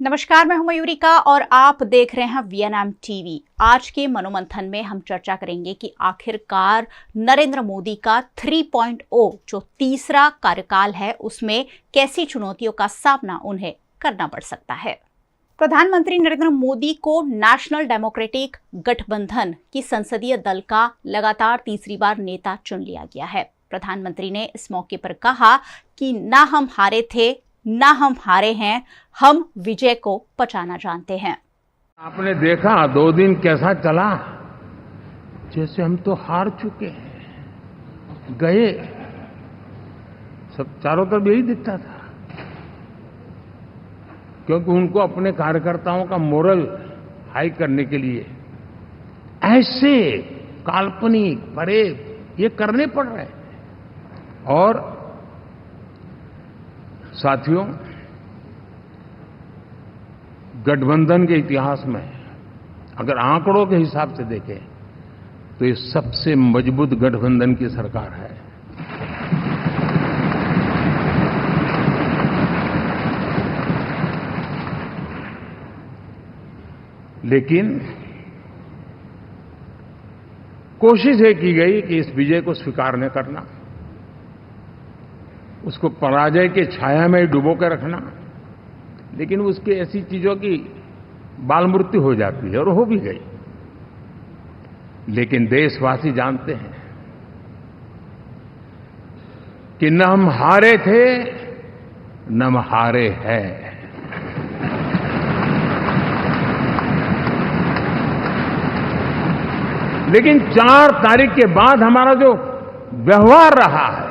नमस्कार, मैं हूं मयूरिका और आप देख रहे हैं वीएनएम टीवी। आज के मनोमंथन में हम चर्चा करेंगे कि आखिरकार नरेंद्र मोदी का 3.0 जो तीसरा कार्यकाल है उसमें कैसी चुनौतियों का सामना उन्हें करना पड़ सकता है। प्रधानमंत्री नरेंद्र मोदी को नेशनल डेमोक्रेटिक गठबंधन की संसदीय दल का लगातार तीसरी बार नेता चुन लिया गया है। प्रधानमंत्री ने इस मौके पर कहा कि ना हम हारे थे ना हम हारे हैं, हम विजय को पचाना जानते हैं। आपने देखा 2 दिन कैसा चला, जैसे हम तो हार चुके हैं, गए। सब चारों तरफ यही दिखता था, क्योंकि उनको अपने कार्यकर्ताओं का मोरल हाई करने के लिए ऐसे काल्पनिक परेड ये करने पड़ रहे हैं। और साथियों, गठबंधन के इतिहास में अगर आंकड़ों के हिसाब से देखें तो ये सबसे मजबूत गठबंधन की सरकार है। लेकिन कोशिश ये की गई कि इस विजय को स्वीकार न करना, उसको पराजय के छाया में डुबो कर रखना, लेकिन उसकी ऐसी चीजों की बाल मृत्यु हो जाती है और हो भी गई। लेकिन देशवासी जानते हैं कि न हम हारे थे न हम हारे हैं। लेकिन 4 तारीख के बाद हमारा जो व्यवहार रहा है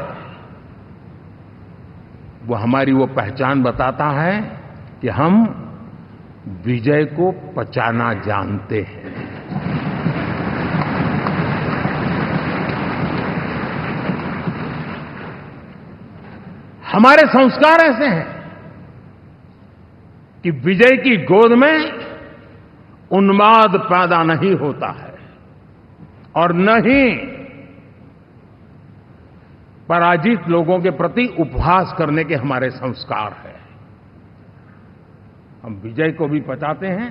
वो हमारी वो पहचान बताता है कि हम विजय को पचाना जानते हैं। हमारे संस्कार ऐसे हैं कि विजय की गोद में उन्माद पैदा नहीं होता है और न ही पराजित लोगों के प्रति उपहास करने के हमारे संस्कार हैं। हम विजय को भी पचाते हैं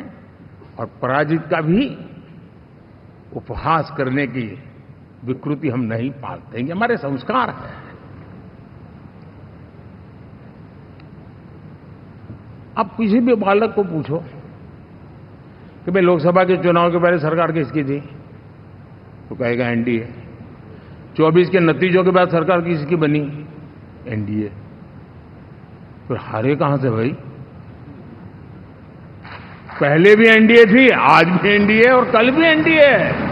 और पराजित का भी उपहास करने की विकृति हम नहीं पालते, ये हमारे संस्कार है। अब किसी भी बालक को पूछो कि भाई लोकसभा के चुनाव के पहले सरकार किसकी थी, तो कहेगा एनडीए। 24 के नतीजों के बाद सरकार किसकी बनी, एनडीए। फिर हारे कहां से भाई? पहले भी एनडीए थी, आज भी एनडीए और कल भी एनडीए है।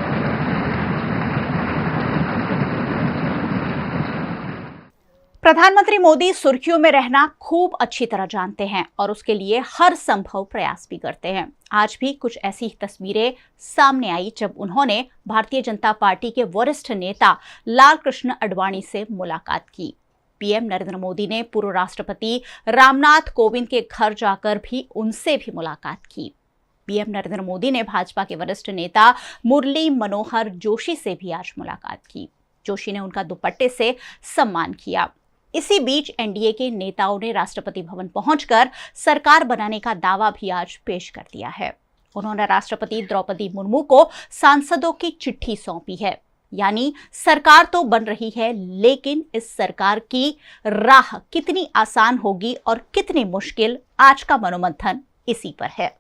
प्रधानमंत्री मोदी सुर्खियों में रहना खूब अच्छी तरह जानते हैं और उसके लिए हर संभव प्रयास भी करते हैं। आज भी कुछ ऐसी तस्वीरें सामने आई जब उन्होंने भारतीय जनता पार्टी के वरिष्ठ नेता लाल कृष्ण आडवाणी से मुलाकात की। पीएम नरेंद्र मोदी ने पूर्व राष्ट्रपति रामनाथ कोविंद के घर जाकर भी उनसे भी मुलाकात की। पीएम नरेंद्र मोदी ने भाजपा के वरिष्ठ नेता मुरली मनोहर जोशी से भी आज मुलाकात की। जोशी ने उनका दुपट्टे से सम्मान किया। इसी बीच एनडीए के नेताओं ने राष्ट्रपति भवन पहुंचकर सरकार बनाने का दावा भी आज पेश कर दिया है। उन्होंने राष्ट्रपति द्रौपदी मुर्मू को सांसदों की चिट्ठी सौंपी है, यानी सरकार तो बन रही है, लेकिन इस सरकार की राह कितनी आसान होगी और कितनी मुश्किल, आज का मनोमंथन इसी पर है।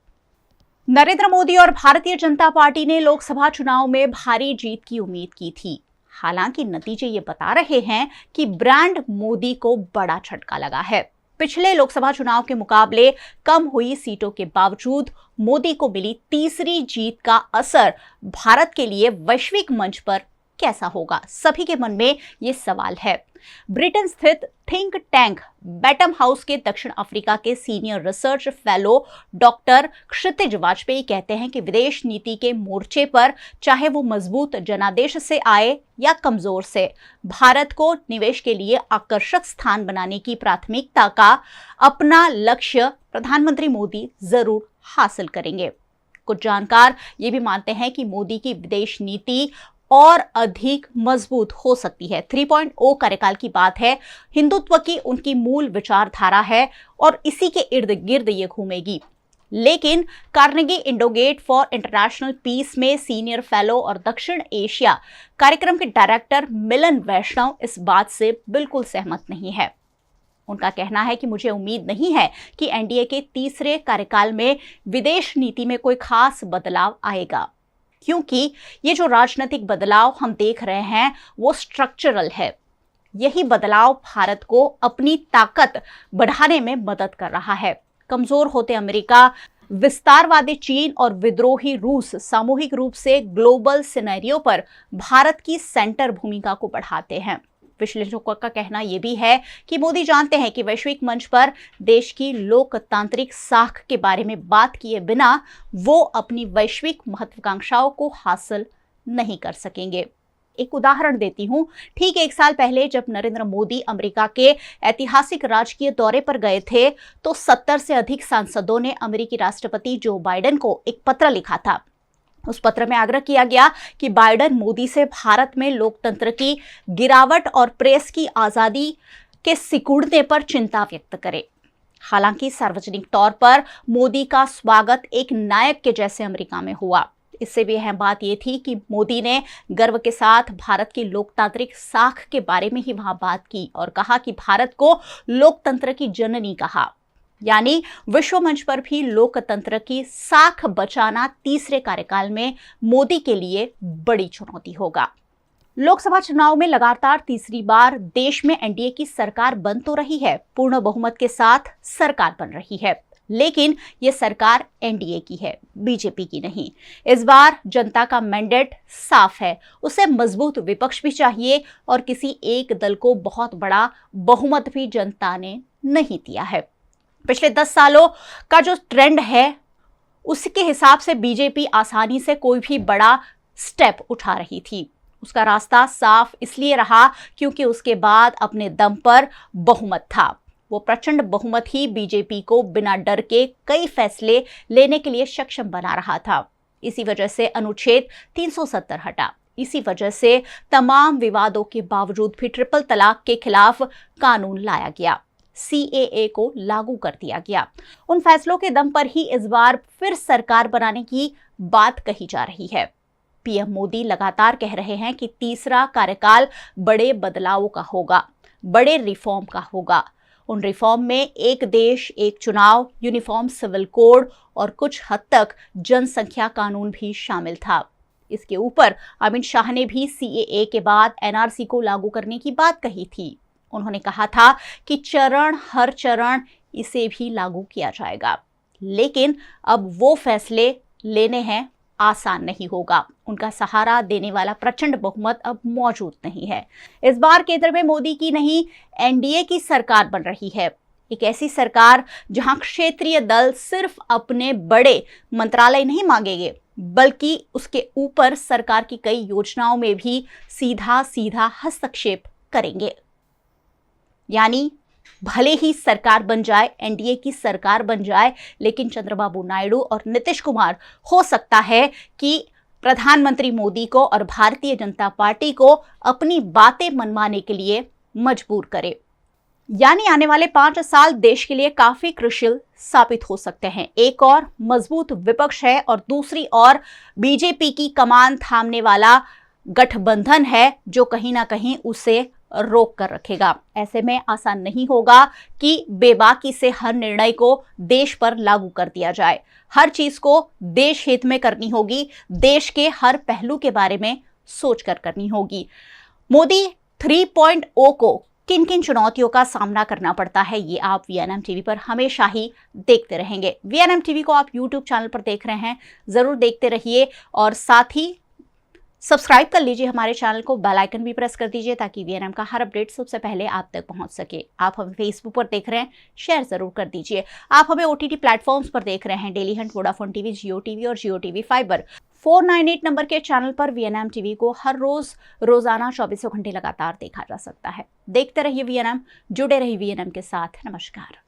नरेंद्र मोदी और भारतीय जनता पार्टी ने लोकसभा चुनाव में भारी जीत की उम्मीद की थी। हालांकि नतीजे ये बता रहे हैं कि ब्रांड मोदी को बड़ा झटका लगा है। पिछले लोकसभा चुनाव के मुकाबले कम हुई सीटों के बावजूद मोदी को मिली तीसरी जीत का असर भारत के लिए वैश्विक मंच पर कैसा होगा, सभी के मन में ये सवाल है। ब्रिटेन स्थित थिंक टैंक बैटम हाउस के दक्षिण अफ्रीका के सीनियर रिसर्च फेलो डॉक्टर क्षितिज वाजपेयी कहते हैं कि विदेश नीति के मोर्चे पर, चाहे वो मजबूत जनादेश से आए या कमजोर से, भारत को निवेश के लिए आकर्षक स्थान बनाने की प्राथमिकता का अपना लक्ष्य प्रधानमंत्री मोदी जरूर हासिल करेंगे। कुछ जानकार ये भी मानते हैं कि मोदी की विदेश नीति और अधिक मजबूत हो सकती है। 3.0 कार्यकाल की बात है, हिंदुत्व की उनकी मूल विचारधारा है और इसी के इर्द गिर्द ये घूमेगी। लेकिन कार्नेगी इंडोगेट फॉर इंटरनेशनल पीस में सीनियर फेलो और दक्षिण एशिया कार्यक्रम के डायरेक्टर मिलन वैष्णव इस बात से बिल्कुल सहमत नहीं है। उनका कहना है कि मुझे उम्मीद नहीं है कि एनडीए के तीसरे कार्यकाल में विदेश नीति में कोई खास बदलाव आएगा, क्योंकि ये जो राजनीतिक बदलाव हम देख रहे हैं वो स्ट्रक्चरल है। यही बदलाव भारत को अपनी ताकत बढ़ाने में मदद कर रहा है। कमजोर होते अमेरिका, विस्तारवादी चीन और विद्रोही रूस सामूहिक रूप से ग्लोबल सिनेरियो पर भारत की सेंटर भूमिका को बढ़ाते हैं। विश्लेषकों का कहना यह भी है कि मोदी जानते हैं कि वैश्विक मंच पर देश की लोकतांत्रिक साख के बारे में बात किए बिना वो अपनी वैश्विक महत्वाकांक्षाओं को हासिल नहीं कर सकेंगे। एक उदाहरण देती हूं। ठीक 1 साल पहले जब नरेंद्र मोदी अमेरिका के ऐतिहासिक राजकीय दौरे पर गए थे तो 70 से अधिक सांसदों ने अमेरिकी राष्ट्रपति जो बाइडेन को एक पत्र लिखा था। उस पत्र में आग्रह किया गया कि बाइडेन मोदी से भारत में लोकतंत्र की गिरावट और प्रेस की आजादी के सिकुड़ने पर चिंता व्यक्त करे। हालांकि सार्वजनिक तौर पर मोदी का स्वागत एक नायक के जैसे अमेरिका में हुआ। इससे भी अहम बात यह थी कि मोदी ने गर्व के साथ भारत की लोकतांत्रिक साख के बारे में ही वहां बात की और कहा कि भारत को लोकतंत्र की जननी कहा। यानी विश्व मंच पर भी लोकतंत्र की साख बचाना तीसरे कार्यकाल में मोदी के लिए बड़ी चुनौती होगा। लोकसभा चुनाव में लगातार तीसरी बार देश में एनडीए की सरकार बन तो रही है, पूर्ण बहुमत के साथ सरकार बन रही है, लेकिन यह सरकार एनडीए की है, बीजेपी की नहीं। इस बार जनता का मैंडेट साफ है, उसे मजबूत विपक्ष भी चाहिए और किसी एक दल को बहुत बड़ा बहुमत भी जनता ने नहीं दिया है। पिछले 10 सालों का जो ट्रेंड है उसके हिसाब से बीजेपी आसानी से कोई भी बड़ा स्टेप उठा रही थी। उसका रास्ता साफ इसलिए रहा क्योंकि उसके बाद अपने दम पर बहुमत था। वो प्रचंड बहुमत ही बीजेपी को बिना डर के कई फैसले लेने के लिए सक्षम बना रहा था। इसी वजह से अनुच्छेद 370 हटा। इसी वजह से तमाम विवादों के बावजूद भी ट्रिपल तलाक के खिलाफ कानून लाया गया, सीएए को लागू कर दिया गया। उन फैसलों के दम पर ही इस बार फिर सरकार बनाने की बात कही जा रही है। पीएम मोदी लगातार कह रहे हैं कि तीसरा कार्यकाल बड़े बदलावों का होगा, बड़े रिफॉर्म का होगा। उन रिफॉर्म में एक देश एक चुनाव, यूनिफॉर्म सिविल कोड और कुछ हद तक जनसंख्या कानून भी शामिल था। इसके ऊपर अमित शाह ने भी सीएए के बाद एनआरसी को लागू करने की बात कही थी। उन्होंने कहा था कि चरण हर चरण इसे भी लागू किया जाएगा, लेकिन अब वो फैसले लेने हैं आसान नहीं होगा। उनका सहारा देने वाला प्रचंड बहुमत अब मौजूद नहीं है। इस बार केंद्र में मोदी की नहीं एनडीए की सरकार बन रही है। एक ऐसी सरकार जहां क्षेत्रीय दल सिर्फ अपने बड़े मंत्रालय नहीं मांगेंगे, बल्कि उसके ऊपर सरकार की कई योजनाओं में भी सीधा सीधा हस्तक्षेप करेंगे। यानी भले ही सरकार बन जाए, एनडीए की सरकार बन जाए, लेकिन चंद्रबाबू नायडू और नीतीश कुमार हो सकता है कि प्रधानमंत्री मोदी को और भारतीय जनता पार्टी को अपनी बातें मनवाने के लिए मजबूर करे। यानी आने वाले 5 साल देश के लिए काफी क्रुशियल साबित हो सकते हैं। एक और मजबूत विपक्ष है और दूसरी ओर बीजेपी की कमान थामने वाला गठबंधन है जो कहीं ना कहीं उसे रोक कर रखेगा। ऐसे में आसान नहीं होगा कि बेबाकी से हर निर्णय को देश पर लागू कर दिया जाए। हर चीज को देश हित में करनी होगी, देश के हर पहलू के बारे में सोचकर करनी होगी। मोदी 3.0 को किन किन चुनौतियों का सामना करना पड़ता है, ये आप वीएनएम टीवी पर हमेशा ही देखते रहेंगे। वीएनएम टीवी को आप यूट्यूब चैनल पर देख रहे हैं, जरूर देखते रहिए और साथ ही सब्सक्राइब कर लीजिए हमारे चैनल को, बेल आइकन भी प्रेस कर दीजिए ताकि वीएनएम का हर अपडेट सबसे पहले आप तक पहुंच सके। आप हमें फेसबुक पर देख रहे हैं, शेयर जरूर कर दीजिए। आप हमें ओटीटी प्लेटफॉर्म्स पर देख रहे हैं, डेली हंट, वोडाफोन टीवी, जियो टीवी और जियो टीवी फाइबर। 498 नंबर के चैनल पर वीएनएम टीवी को हर रोज रोजाना 24 घंटे लगातार देखा जा सकता है। देखते रहिए वीएनएम, जुड़े रहिए वीएनएम के साथ। नमस्कार।